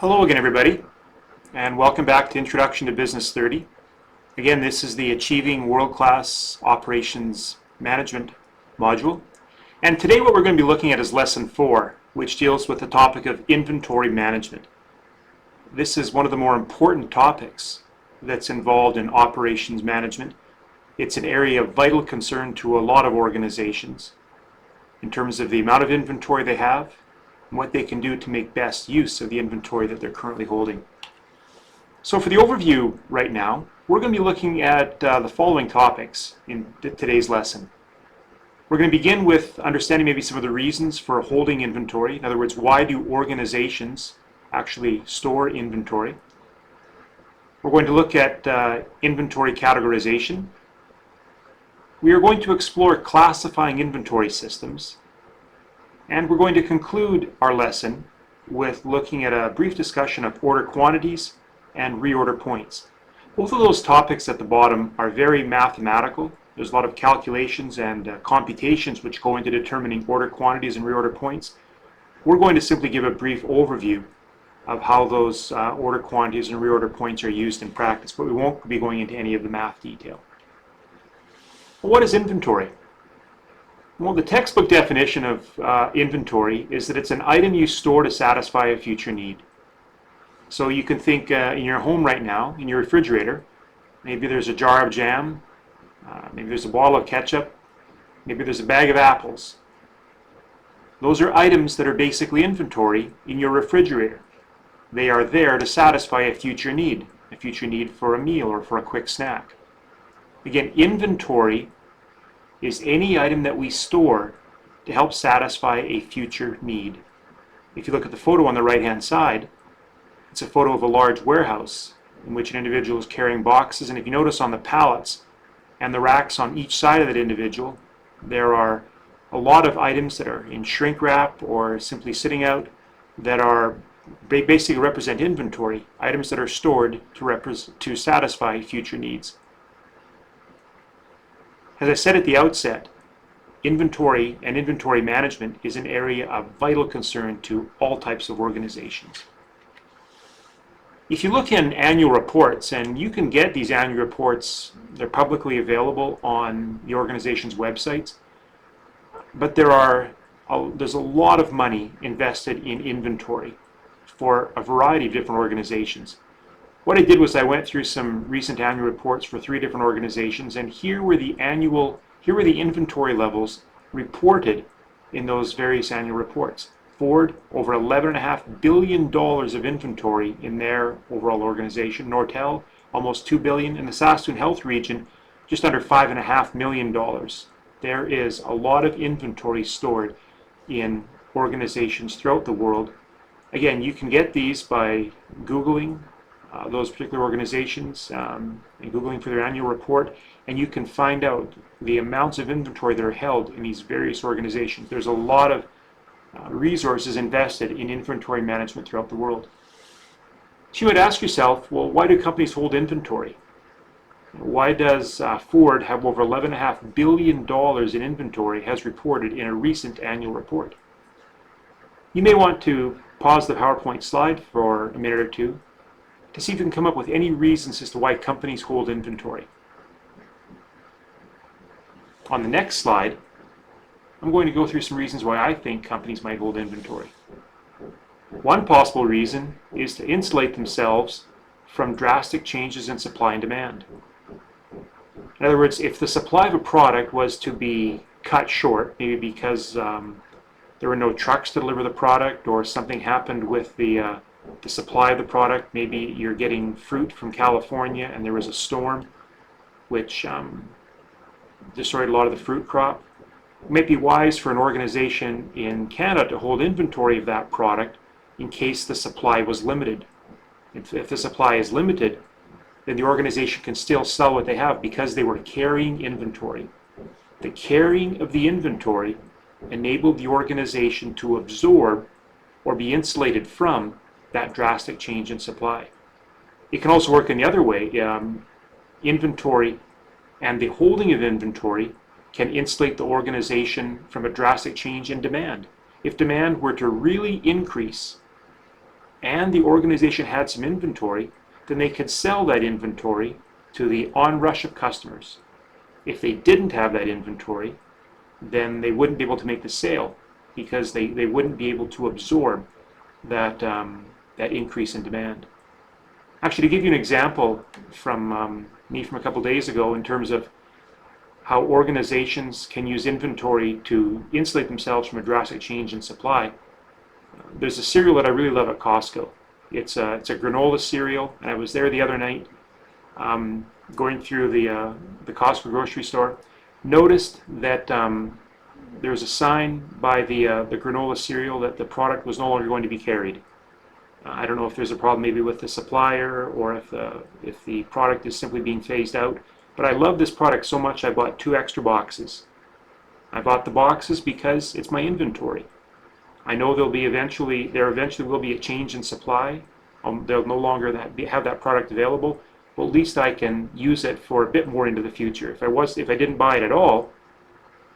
Hello again, everybody, and welcome back to Introduction to Business 30. Again, this is the Achieving World-Class Operations Management module. And today what we're going to be looking at is Lesson 4, which deals with the topic of inventory management. This is one of the more important topics that's involved in operations management. It's an area of vital concern to a lot of organizations in terms of the amount of inventory they have and what they can do to make best use of the inventory that they're currently holding. So for the overview right now, we're going to be looking at the following topics in today's lesson. We're going to begin with understanding maybe some of the reasons for holding inventory. In other words, why do organizations actually store inventory? We're going to look at inventory categorization. We are going to explore classifying inventory systems. And we're going to conclude our lesson with looking at a brief discussion of order quantities and reorder points. Both of those topics at the bottom are very mathematical. There's a lot of calculations and computations which go into determining order quantities and reorder points. We're going to simply give a brief overview of how those order quantities and reorder points are used in practice, but we won't be going into any of the math detail. Well, what is inventory? Well, the textbook definition of inventory is that it's an item you store to satisfy a future need. So you can think in your home right now, in your refrigerator, maybe there's a jar of jam, maybe there's a bottle of ketchup, maybe there's a bag of apples. Those are items that are basically inventory in your refrigerator. They are there to satisfy a future need for a meal or for a quick snack. Again, inventory is any item that we store to help satisfy a future need. If you look at the photo on the right-hand side, it's a photo of a large warehouse in which an individual is carrying boxes, and if you notice on the pallets and the racks on each side of that individual, there are a lot of items that are in shrink wrap or simply sitting out that are basically represent inventory, items that are stored to satisfy future needs. As I said at the outset, inventory and inventory management is an area of vital concern to all types of organizations. If you look in annual reports, and you can get these annual reports, they're publicly available on the organization's websites, but there's a lot of money invested in inventory for a variety of different organizations. What I did was I went through some recent annual reports for 3 different organizations, and here were the inventory levels reported in those various annual reports. Ford, over $11.5 billion of inventory in their overall organization. Nortel, almost $2 billion. In the Saskatoon Health region, just under $5.5 million. There is a lot of inventory stored in organizations throughout the world. Again, you can get these by Googling those particular organizations and Googling for their annual report, and you can find out the amounts of inventory that are held in these various organizations. There's a lot of resources invested in inventory management throughout the world. So you would ask yourself, well, why do companies hold inventory? Why does Ford have over $11.5 billion in inventory as reported in a recent annual report? You may want to pause the PowerPoint slide for a minute or two to see if you can come up with any reasons as to why companies hold inventory. On the next slide, I'm going to go through some reasons why I think companies might hold inventory. One possible reason is to insulate themselves from drastic changes in supply and demand. In other words, if the supply of a product was to be cut short, maybe because there were no trucks to deliver the product, or something happened with the supply of the product, maybe you're getting fruit from California and there was a storm which destroyed a lot of the fruit crop. It might be wise for an organization in Canada to hold inventory of that product in case the supply was limited. If the supply is limited, then the organization can still sell what they have because they were carrying inventory. The carrying of the inventory enabled the organization to absorb or be insulated from that drastic change in supply. It can also work in the other way. Inventory and the holding of inventory can insulate the organization from a drastic change in demand. If demand were to really increase and the organization had some inventory, then they could sell that inventory to the onrush of customers. If they didn't have that inventory, then they wouldn't be able to make the sale because they wouldn't be able to absorb that, that increase in demand. Actually, to give you an example from me from a couple days ago in terms of how organizations can use inventory to insulate themselves from a drastic change in supply, there's a cereal that I really love at Costco. It's a granola cereal, and I was there the other night going through the Costco grocery store. Noticed that there's a sign by the granola cereal that the product was no longer going to be carried. I don't know if there's a problem maybe with the supplier or if the product is simply being phased out. But I love this product so much I bought 2 extra boxes. I bought the boxes because it's my inventory. I know there eventually will be a change in supply. They'll no longer have that product available. Well, at least I can use it for a bit more into the future. If I didn't buy it at all,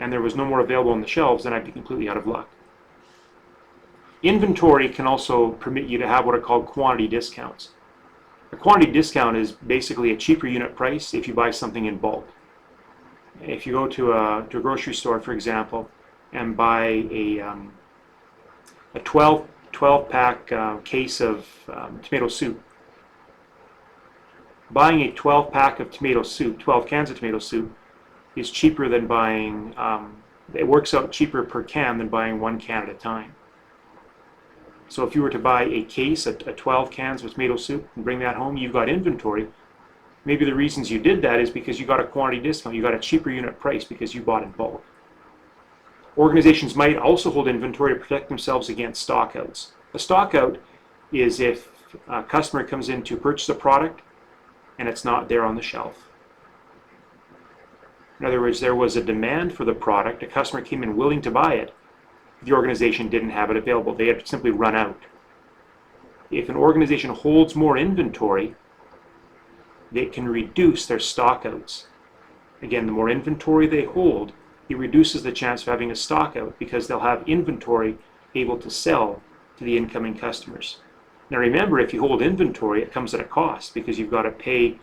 and there was no more available on the shelves, then I'd be completely out of luck. Inventory can also permit you to have what are called quantity discounts. A quantity discount is basically a cheaper unit price if you buy something in bulk. If you go to a grocery store, for example, and buy a 12-pack case of tomato soup, buying a 12-pack of tomato soup, 12 cans of tomato soup, is cheaper than buying, it works out cheaper per can than buying 1 can at a time. So if you were to buy a case, a 12 cans of tomato soup, and bring that home, you've got inventory. Maybe the reasons you did that is because you got a quantity discount, you got a cheaper unit price because you bought in bulk. Organizations might also hold inventory to protect themselves against stockouts. A stockout is if a customer comes in to purchase a product and it's not there on the shelf. In other words, there was a demand for the product, a customer came in willing to buy it, the organization didn't have it available. They had simply run out. If an organization holds more inventory, they can reduce their stockouts. Again, the more inventory they hold, it reduces the chance of having a stockout because they'll have inventory able to sell to the incoming customers. Now remember, if you hold inventory, it comes at a cost because you've got to pay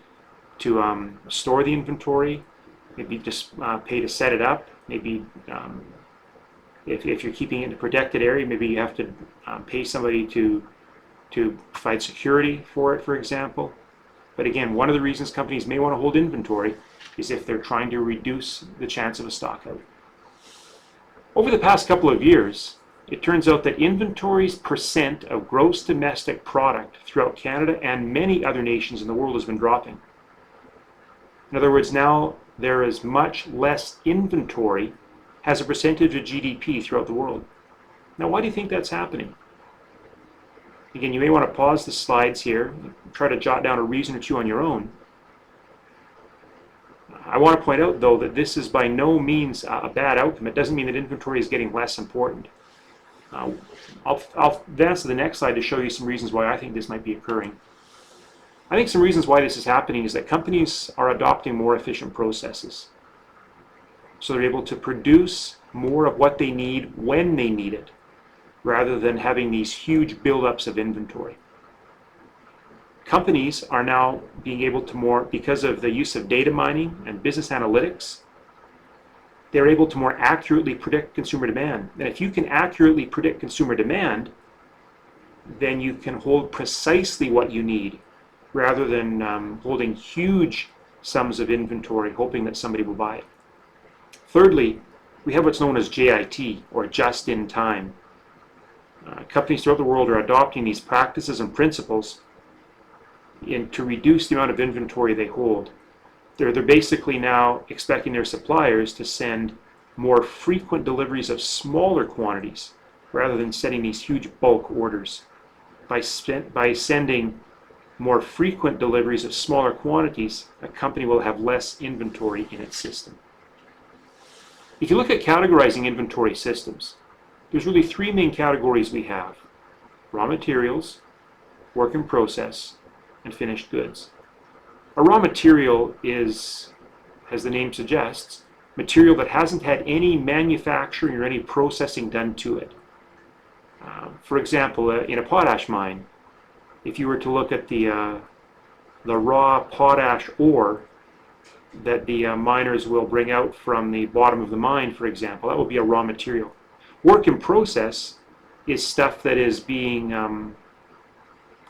to store the inventory, maybe just pay to set it up, maybe if you're keeping it in a protected area, maybe you have to pay somebody to provide security for it, for example. But again, one of the reasons companies may want to hold inventory is if they're trying to reduce the chance of a stockout. Over the past couple of years, it turns out that inventory's percent of gross domestic product throughout Canada and many other nations in the world has been dropping. In other words, now there is much less inventory as a percentage of GDP throughout the world. Now, why do you think that's happening? Again, you may want to pause the slides here, try to jot down a reason or two on your own. I want to point out, though, that this is by no means a bad outcome. It doesn't mean that inventory is getting less important. I'll advance to the next slide to show you some reasons why I think this might be occurring. I think some reasons why this is happening is that companies are adopting more efficient processes. So they're able to produce more of what they need when they need it, rather than having these huge buildups of inventory. Companies are now being able to because of the use of data mining and business analytics, they're able to more accurately predict consumer demand. And if you can accurately predict consumer demand, then you can hold precisely what you need, rather than holding huge sums of inventory, hoping that somebody will buy it. Thirdly, we have what's known as JIT, or just-in-time. Companies throughout the world are adopting these practices and principles to reduce the amount of inventory they hold. They're basically now expecting their suppliers to send more frequent deliveries of smaller quantities rather than sending these huge bulk orders. By sending more frequent deliveries of smaller quantities, a company will have less inventory in its system. If you look at categorizing inventory systems, there's really 3 main categories we have: raw materials, work in process, and finished goods. A raw material is, as the name suggests, material that hasn't had any manufacturing or any processing done to it. For example, in a potash mine, If you were to look at the raw potash ore that the miners will bring out from the bottom of the mine, for example, that will be a raw material. Work in process is stuff that is being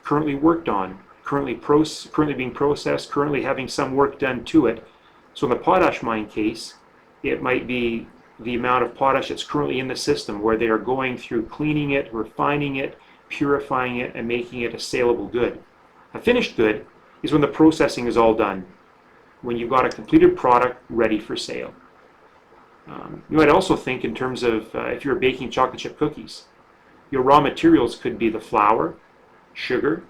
currently worked on, currently being processed, currently having some work done to it. So in the potash mine case, it might be the amount of potash that's currently in the system, where they are going through cleaning it, refining it, purifying it, and making it a saleable good. A finished good is when the processing is all done, when you've got a completed product ready for sale. You might also think in terms of if you're baking chocolate chip cookies, your raw materials could be the flour, sugar,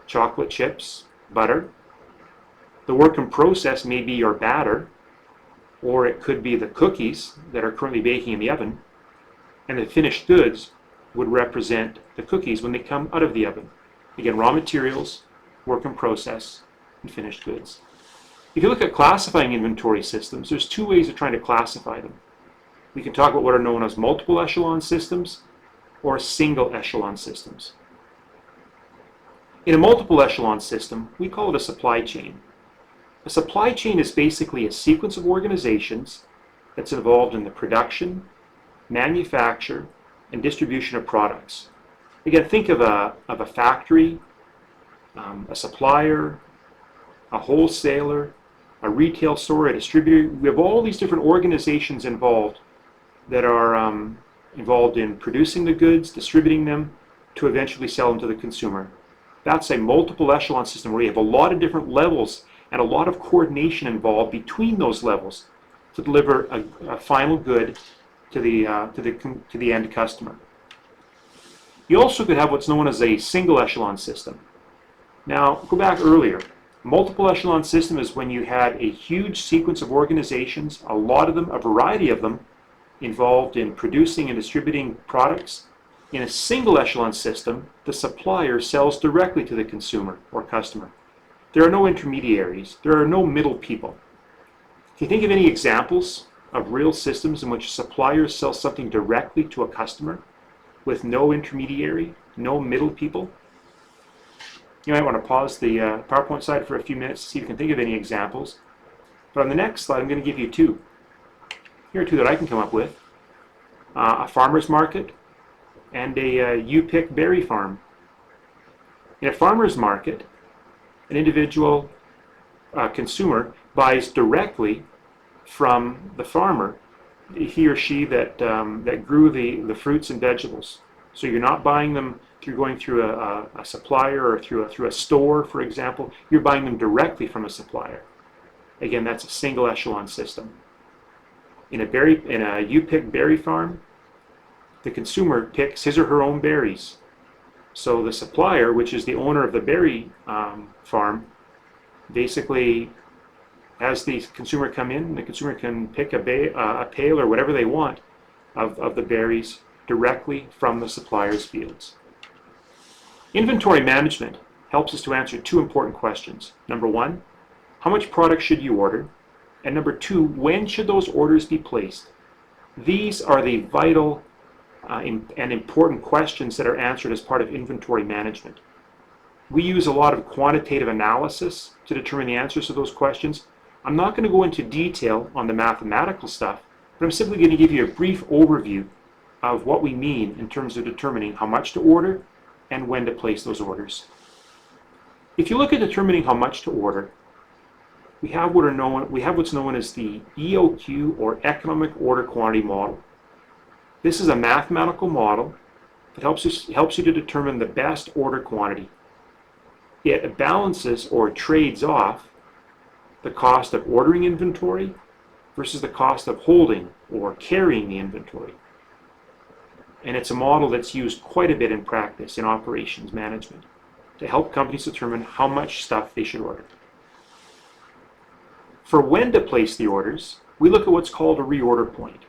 chocolate chips, butter. The work in process may be your batter, or it could be the cookies that are currently baking in the oven, and the finished goods would represent the cookies when they come out of the oven. Again, raw materials, work in process, and finished goods. If you look at classifying inventory systems, there's two ways of trying to classify them. We can talk about what are known as multiple echelon systems or single echelon systems. In a multiple echelon system, we call it a supply chain. A supply chain is basically a sequence of organizations that's involved in the production, manufacture, and distribution of products. Again, think of a factory, a supplier, a wholesaler, a retail store, a distributor. We have all these different organizations involved that are involved in producing the goods, distributing them, to eventually sell them to the consumer. That's a multiple echelon system where you have a lot of different levels and a lot of coordination involved between those levels to deliver a final good to the end customer. You also could have what's known as a single echelon system. Now, go back earlier. Multiple echelon system is when you had a huge sequence of organizations, a lot of them, a variety of them, involved in producing and distributing products. In a single echelon system, the supplier sells directly to the consumer or customer. There are no intermediaries. There are no middle people. Can you think of any examples of real systems in which suppliers sell something directly to a customer with no intermediary, no middle people? You might want to pause the PowerPoint slide for a few minutes to see if you can think of any examples. But on the next slide, I'm going to give you two. Here are two that I can come up with. A farmer's market and a U-pick berry farm. In a farmer's market, an individual consumer buys directly from the farmer, he or she that grew the fruits and vegetables. So you're not buying them through going through a supplier or through a store, for example. You're buying them directly from a supplier. Again, that's a single echelon system. In a U-pick berry farm, the consumer picks his or her own berries. So the supplier, which is the owner of the berry farm, basically has the consumer come in, and the consumer can pick a pail or whatever they want of the berries directly from the supplier's fields. Inventory management helps us to answer two important questions. Number one, how much product should you order? And number two, when should those orders be placed? These are the vital and important questions that are answered as part of inventory management. We use a lot of quantitative analysis to determine the answers to those questions. I'm not going to go into detail on the mathematical stuff, but I'm simply going to give you a brief overview of what we mean in terms of determining how much to order and when to place those orders. If you look at determining how much to order, we have what's known as the EOQ, or Economic Order Quantity Model. This is a mathematical model that helps you to determine the best order quantity. It balances or trades off the cost of ordering inventory versus the cost of holding or carrying the inventory. And it's a model that's used quite a bit in practice in operations management to help companies determine how much stuff they should order. For when to place the orders, we look at what's called a reorder point.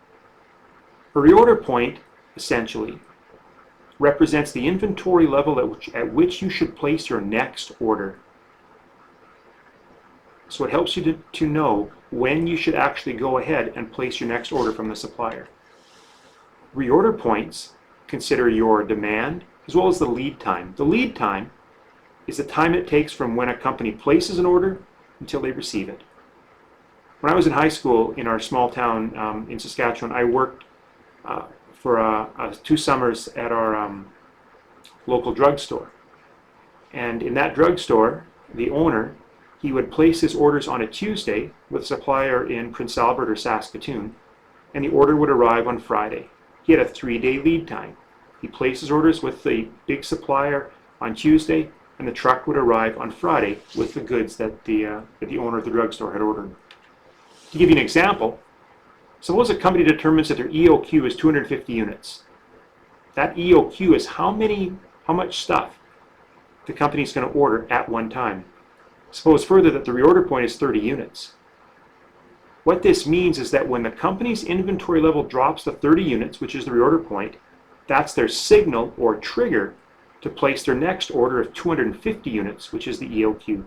A reorder point, essentially, represents the inventory level at which you should place your next order. So it helps you to know when you should actually go ahead and place your next order from the supplier. Reorder points consider your demand as well as the lead time. The lead time is the time it takes from when a company places an order until they receive it. When I was in high school in our small town in Saskatchewan, I worked for 2 summers at our local drugstore. And in that drugstore, the owner, he would place his orders on a Tuesday with a supplier in Prince Albert or Saskatoon, and the order would arrive on Friday. He had a 3-day lead time. He placed his orders with the big supplier on Tuesday, and the truck would arrive on Friday with the goods that the owner of the drugstore had ordered. To give you an example, suppose a company determines that their EOQ is 250 units. That EOQ is how much stuff the company is going to order at one time. Suppose further that the reorder point is 30 units. What this means is that when the company's inventory level drops to 30 units, which is the reorder point, that's their signal or trigger to place their next order of 250 units, which is the EOQ.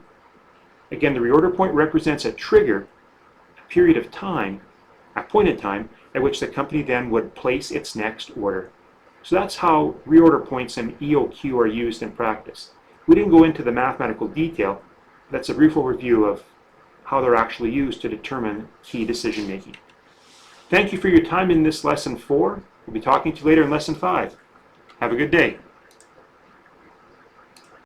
Again, the reorder point represents a trigger, a period of time, a point in time at which the company then would place its next order. So that's how reorder points and EOQ are used in practice. We didn't go into the mathematical detail. That's a brief overview of how they're actually used to determine key decision making. Thank you for your time in this lesson 4. We'll be talking to you later in lesson 5. Have a good day.